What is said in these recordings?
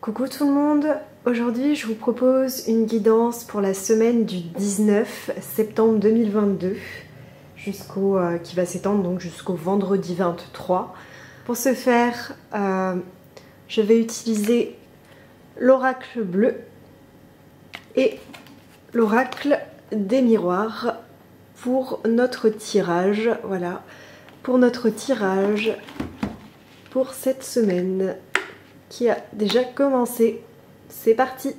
Coucou tout le monde, aujourd'hui je vous propose une guidance pour la semaine du 19 septembre 2022 qui va s'étendre donc jusqu'au vendredi 23. Pour ce faire, je vais utiliser l'oracle bleu et l'oracle des miroirs pour notre tirage. Voilà, pour notre tirage pour cette semaine qui a déjà commencé. C'est parti!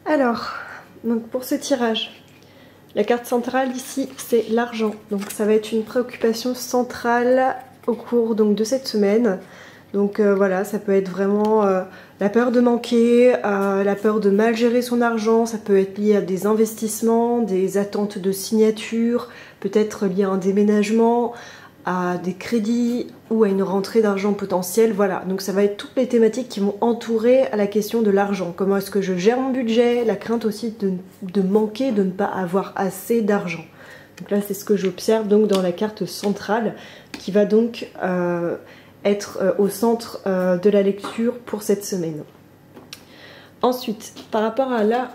Alors, donc pour ce tirage, la carte centrale ici c'est l'argent, donc ça va être une préoccupation centrale au cours donc, de cette semaine. Donc voilà, ça peut être vraiment la peur de manquer, la peur de mal gérer son argent, ça peut être lié à des investissements, des attentes de signature, peut-être lié à un déménagement, à des crédits ou à une rentrée d'argent potentielle. Voilà, donc ça va être toutes les thématiques qui vont entourer à la question de l'argent. Comment est-ce que je gère mon budget, la crainte aussi de manquer, de ne pas avoir assez d'argent. Donc là c'est ce que j'observe donc dans la carte centrale qui va donc être au centre de la lecture pour cette semaine. Ensuite, par rapport à là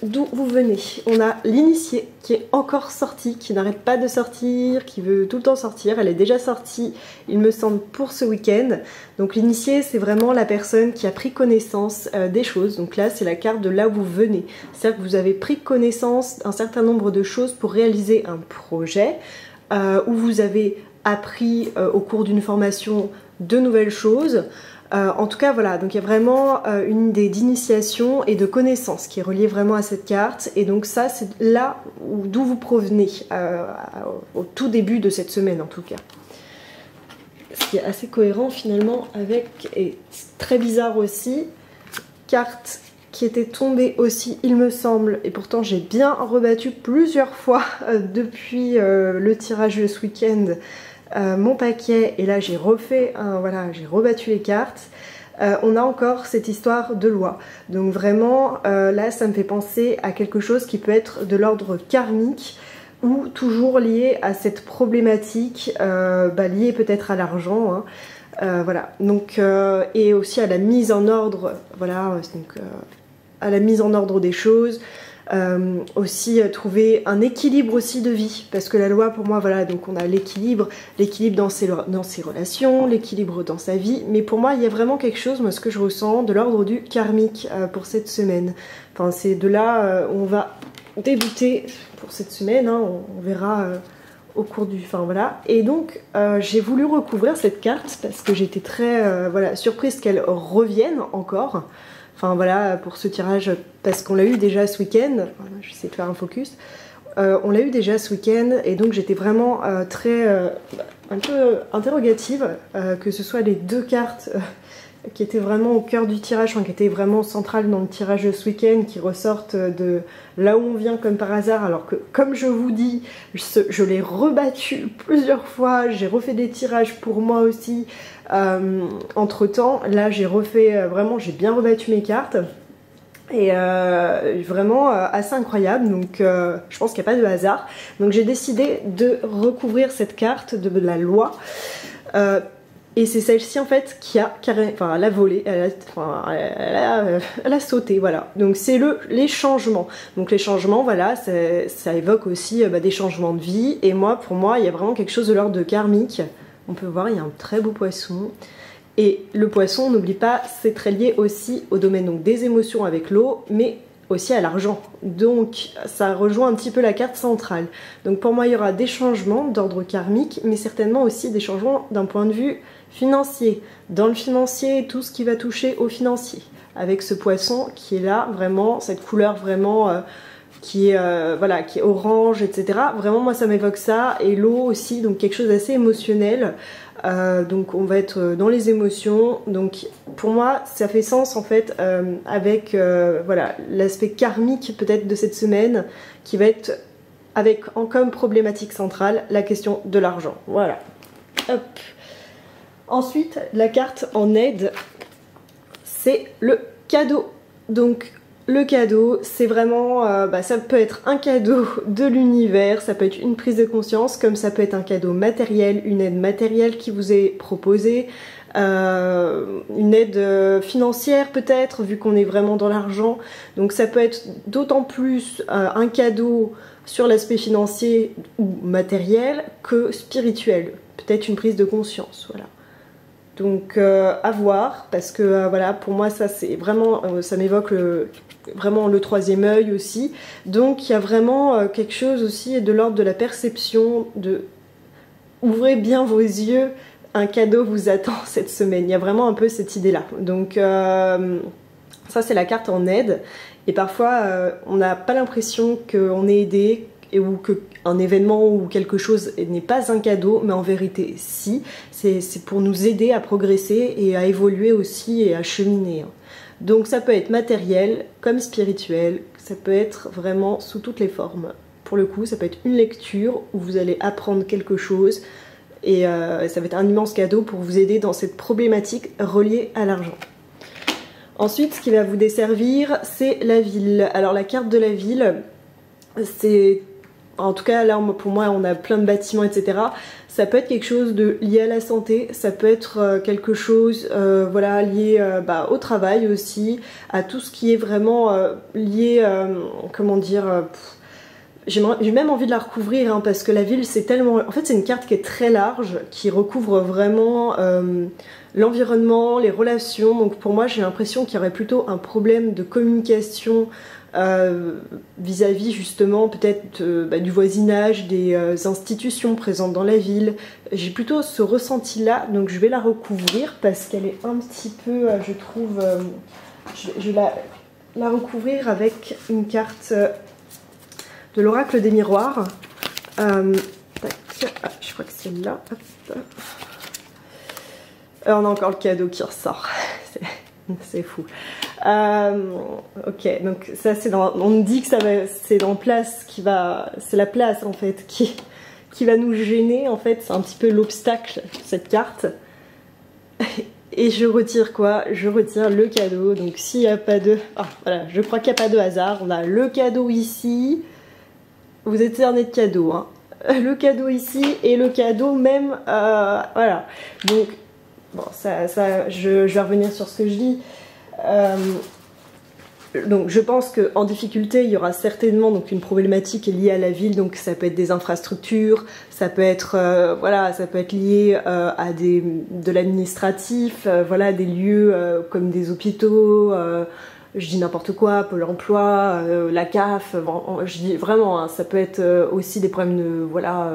d'où vous venez, on a l'initié qui est encore sortie, qui n'arrête pas de sortir, qui veut tout le temps sortir. Elle est déjà sortie, il me semble, pour ce week-end. Donc l'initié, c'est vraiment la personne qui a pris connaissance des choses. Donc là, c'est la carte de là où vous venez. C'est-à-dire que vous avez pris connaissance d'un certain nombre de choses pour réaliser un projet, où vous avez appris au cours d'une formation de nouvelles choses. En tout cas voilà, donc il y a vraiment une idée d'initiation et de connaissance qui est reliée vraiment à cette carte, et donc ça c'est là d'où vous provenez au tout début de cette semaine en tout cas. Ce qui est assez cohérent finalement avec, et très bizarre aussi, carte qui était tombée aussi il me semble, et pourtant j'ai bien rebattu plusieurs fois depuis le tirage de ce week-end, mon paquet, et là j'ai refait voilà, j'ai rebattu les cartes. On a encore cette histoire de loi, donc vraiment là ça me fait penser à quelque chose qui peut être de l'ordre karmique ou toujours lié à cette problématique liée peut-être à l'argent, hein. Voilà, donc et aussi à la mise en ordre, voilà, donc à la mise en ordre des choses. Aussi trouver un équilibre aussi de vie, parce que la loi pour moi voilà, donc on a l'équilibre dans ses relations, l'équilibre dans sa vie, mais pour moi il y a vraiment quelque chose, moi ce que je ressens, de l'ordre du karmique pour cette semaine. Enfin c'est de là où on va débuter pour cette semaine, hein, on verra au cours du... Enfin voilà, et donc j'ai voulu recouvrir cette carte parce que j'étais très voilà, surprise qu'elle revienne encore. Enfin voilà, pour ce tirage, parce qu'on l'a eu déjà ce week-end, voilà, je vais essayer de faire un focus, on l'a eu déjà ce week-end, et donc j'étais vraiment très, un peu interrogative, que ce soit les deux cartes qui étaient vraiment au cœur du tirage, enfin, qui étaient vraiment centrales dans le tirage de ce week-end, qui ressortent de là où on vient comme par hasard, alors que comme je vous dis, je l'ai rebattu plusieurs fois, j'ai refait des tirages pour moi aussi, entre temps, là j'ai refait, vraiment j'ai bien rebattu mes cartes, et vraiment assez incroyable, donc je pense qu'il n'y a pas de hasard. Donc j'ai décidé de recouvrir cette carte de la loi, et c'est celle-ci en fait qui a carrément, enfin elle a volé, elle a sauté, voilà. Donc c'est les changements. Donc les changements, voilà, ça évoque aussi des changements de vie. Et moi, pour moi, il y a vraiment quelque chose de l'ordre de karmique. On peut voir, il y a un très beau poisson. Et le poisson, n'oublie pas, c'est très lié aussi au domaine donc, des émotions avec l'eau, mais aussi à l'argent. Donc ça rejoint un petit peu la carte centrale. Donc pour moi, il y aura des changements d'ordre karmique, mais certainement aussi des changements d'un point de vue financier. Dans le financier, tout ce qui va toucher au financier. Avec ce poisson qui est là, vraiment, cette couleur vraiment qui est voilà, qui est orange, etc. Vraiment, moi, ça m'évoque ça. Et l'eau aussi, donc quelque chose d'assez émotionnel. Donc on va être dans les émotions. Donc pour moi, ça fait sens en fait avec voilà, l'aspect karmique peut-être de cette semaine qui va être avec en comme problématique centrale la question de l'argent. Voilà. Hop. Ensuite, la carte en aide, c'est le cadeau. Donc le cadeau, c'est vraiment, ça peut être un cadeau de l'univers, ça peut être une prise de conscience, comme ça peut être un cadeau matériel, une aide matérielle qui vous est proposée, une aide financière peut-être, vu qu'on est vraiment dans l'argent. Donc ça peut être d'autant plus un cadeau sur l'aspect financier ou matériel que spirituel. Peut-être une prise de conscience, voilà. Donc à voir, parce que voilà, pour moi ça c'est vraiment, ça m'évoque vraiment le troisième œil aussi. Donc il y a vraiment quelque chose aussi de l'ordre de la perception, de ouvrez bien vos yeux, un cadeau vous attend cette semaine. Il y a vraiment un peu cette idée là. Donc ça c'est la carte en aide. Et parfois on n'a pas l'impression qu'on est aidé, ou qu'un événement ou quelque chose n'est pas un cadeau, mais en vérité si, c'est pour nous aider à progresser et à évoluer aussi et à cheminer. Donc ça peut être matériel comme spirituel, ça peut être vraiment sous toutes les formes. Pour le coup, ça peut être une lecture où vous allez apprendre quelque chose et ça va être un immense cadeau pour vous aider dans cette problématique reliée à l'argent. Ensuite, ce qui va vous desservir, c'est la ville. Alors la carte de la ville, c'est... En tout cas, là, pour moi, on a plein de bâtiments, etc. Ça peut être quelque chose de lié à la santé, ça peut être quelque chose voilà, lié au travail aussi, à tout ce qui est vraiment lié, comment dire, j'ai même envie de la recouvrir, hein, parce que la ville, c'est tellement... En fait, c'est une carte qui est très large, qui recouvre vraiment l'environnement, les relations. Donc pour moi, j'ai l'impression qu'il y aurait plutôt un problème de communication vis-à-vis justement peut-être du voisinage, des institutions présentes dans la ville. J'ai plutôt ce ressenti là, donc je vais la recouvrir parce qu'elle est un petit peu, je trouve, je vais la recouvrir avec une carte de l'oracle des miroirs. Je crois que c'est celle-là. On a encore le cadeau qui ressort. C'est fou. Ok, donc ça c'est dans... On me dit que c'est dans place qui va... C'est la place en fait qui va nous gêner en fait. C'est un petit peu l'obstacle, cette carte. Et je retire quoi? Je retire le cadeau. Donc s'il n'y a pas de... Ah voilà, je crois qu'il n'y a pas de hasard. On a le cadeau ici. Vous êtes cerné de cadeaux, hein. Le cadeau ici et le cadeau même... voilà. Donc... Bon, je vais revenir sur ce que je dis. Donc je pense qu'en difficulté, il y aura certainement donc, une problématique liée à la ville. Donc ça peut être des infrastructures, ça peut être, voilà, ça peut être lié à de l'administratif, voilà, des lieux comme des hôpitaux, je dis n'importe quoi, Pôle emploi, la CAF, bon, je dis vraiment, hein, ça peut être aussi des problèmes de... Voilà,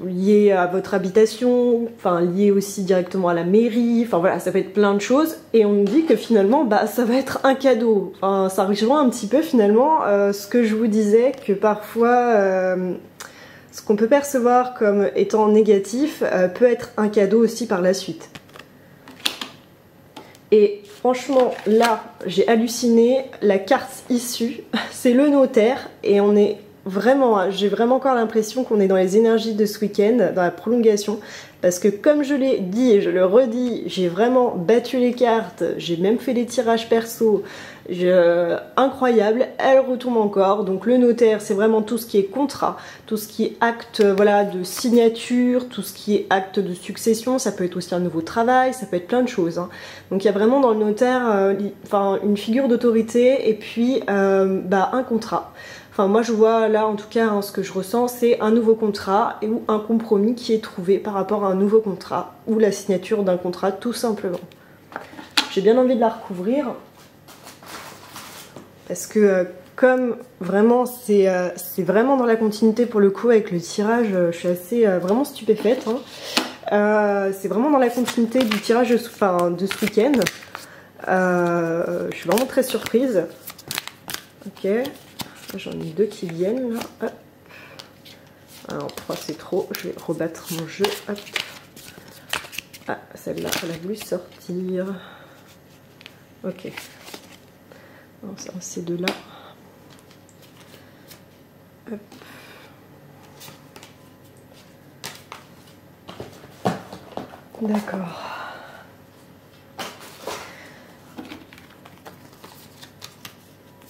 lié à votre habitation, enfin lié aussi directement à la mairie, enfin voilà, ça peut être plein de choses. Et on me dit que finalement, ça va être un cadeau. Enfin, ça rejoint un petit peu finalement ce que je vous disais, que parfois ce qu'on peut percevoir comme étant négatif peut être un cadeau aussi par la suite. Et franchement, là, j'ai halluciné. La carte issue, c'est le notaire, et on est... Vraiment, j'ai vraiment encore l'impression qu'on est dans les énergies de ce week-end, dans la prolongation, parce que comme je l'ai dit et je le redis, j'ai vraiment battu les cartes, j'ai même fait les tirages perso, incroyable, elle retombe encore. Donc le notaire, c'est vraiment tout ce qui est contrat, tout ce qui est acte voilà, de signature, tout ce qui est acte de succession, ça peut être aussi un nouveau travail, ça peut être plein de choses, hein. Donc il y a vraiment dans le notaire une figure d'autorité et puis un contrat. enfin moi je vois là en tout cas hein, ce que je ressens, c'est un nouveau contrat ou un compromis qui est trouvé par rapport à un nouveau contrat ou la signature d'un contrat tout simplement. J'ai bien envie de la recouvrir parce que comme vraiment c'est vraiment dans la continuité pour le coup avec le tirage, je suis assez vraiment stupéfaite. Hein. C'est vraiment dans la continuité du tirage de ce week-end. Je suis vraiment très surprise. Ok, j'en ai 2 qui viennent là. Hop. Alors 3 c'est trop, je vais rebattre mon jeu. Hop. Ah, celle-là, elle a voulu sortir. Ok. Non, ça, ces deux-là. D'accord.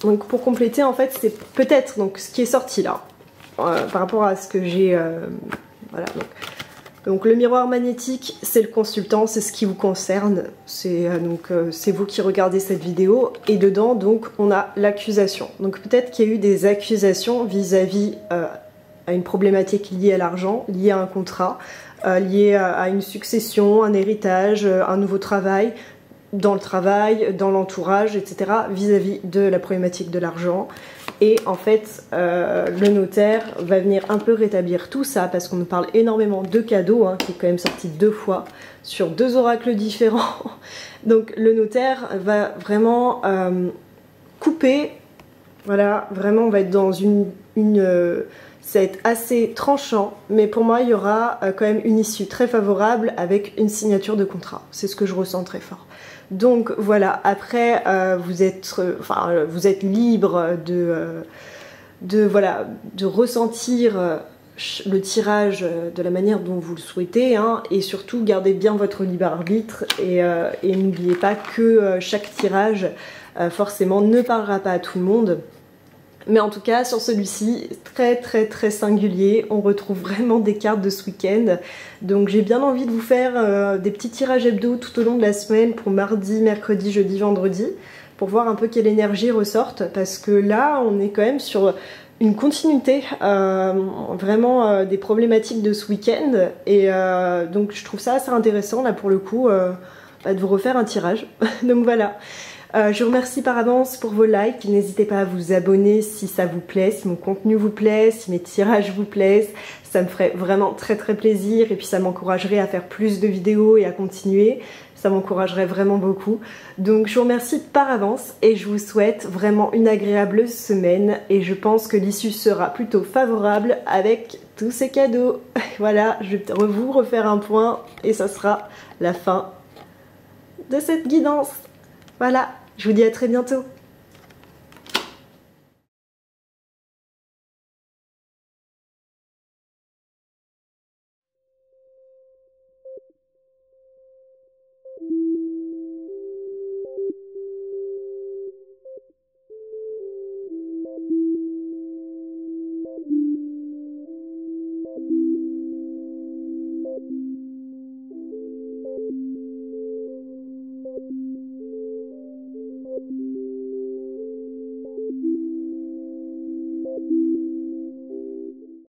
Donc pour compléter, en fait, c'est peut-être donc ce qui est sorti là, par rapport à ce que j'ai. Voilà. Donc le miroir magnétique, c'est le consultant, c'est ce qui vous concerne. C'est c'est vous qui regardez cette vidéo et dedans donc on a l'accusation. Donc peut-être qu'il y a eu des accusations vis-à-vis à une problématique liée à l'argent, liée à un contrat, liée à une succession, un héritage, un nouveau travail. Dans le travail, dans l'entourage, etc. vis-à-vis de la problématique de l'argent. Et en fait, le notaire va venir un peu rétablir tout ça parce qu'on nous parle énormément de cadeaux, hein, qui est quand même sorti 2 fois sur 2 oracles différents. Donc le notaire va vraiment couper, voilà, vraiment on va être dans ça va être assez tranchant, mais pour moi il y aura quand même une issue très favorable avec une signature de contrat. C'est ce que je ressens très fort. Donc voilà, après vous êtes libre de ressentir le tirage de la manière dont vous le souhaitez, hein, et surtout gardez bien votre libre arbitre et n'oubliez pas que chaque tirage forcément ne parlera pas à tout le monde. Mais en tout cas sur celui-ci, très singulier, on retrouve vraiment des cartes de ce week-end. Donc j'ai bien envie de vous faire des petits tirages hebdo tout au long de la semaine pour mardi, mercredi, jeudi, vendredi, pour voir un peu quelle énergie ressorte, parce que là on est quand même sur une continuité vraiment des problématiques de ce week-end, et donc je trouve ça assez intéressant là pour le coup de vous refaire un tirage. Donc voilà. Je vous remercie par avance pour vos likes, n'hésitez pas à vous abonner si ça vous plaît, si mon contenu vous plaît, si mes tirages vous plaisent, ça me ferait vraiment très plaisir et puis ça m'encouragerait à faire plus de vidéos et à continuer, ça m'encouragerait vraiment beaucoup. Donc je vous remercie par avance et je vous souhaite vraiment une agréable semaine et je pense que l'issue sera plutôt favorable avec tous ces cadeaux. Voilà, je vais vous refaire un point et ça sera la fin de cette guidance. Voilà, je vous dis à très bientôt.